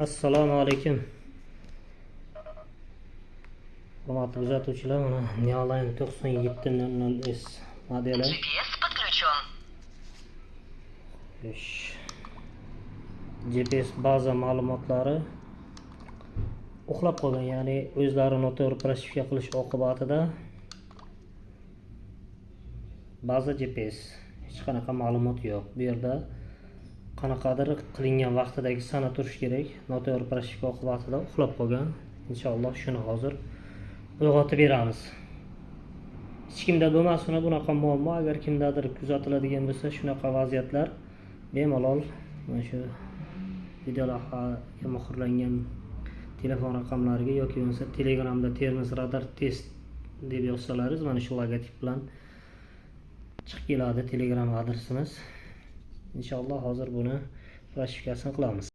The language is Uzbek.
Assalomu alaykum. Hurmatli kuzatuvchilar, mana Neoline 9700S modeli. GPS подключен. GPS baza ma'lumotlari uxlab qolgan, ya'ni o'zlari noto'g'ri prosifika qilish oqibatida baza GPS hech qanaqa ma'lumot yo'q. Bu yerda qanaqadir qilingan vaqtidagi sana turish kerak. Noto'g'ri prosifika oqibatida uxlab qolgan. Inshaalloh shuni hozir uyg'otib beramiz. Hech kimda bo'lmasin bunaqa muammo. Agar kimdadir kuzatiladigan bo'lsa shunaqa vaziyatlar, bemalol mana shu videolavhaga muhrlangan telefon raqamlariga yoki bo'lmasa Telegramda Termiz radar test deb yozsalaringiz mana shu logotip bilan chiqib keladi Telegram adresimiz. Inshaalloh hozir buni klasifikatsiyani qilamiz.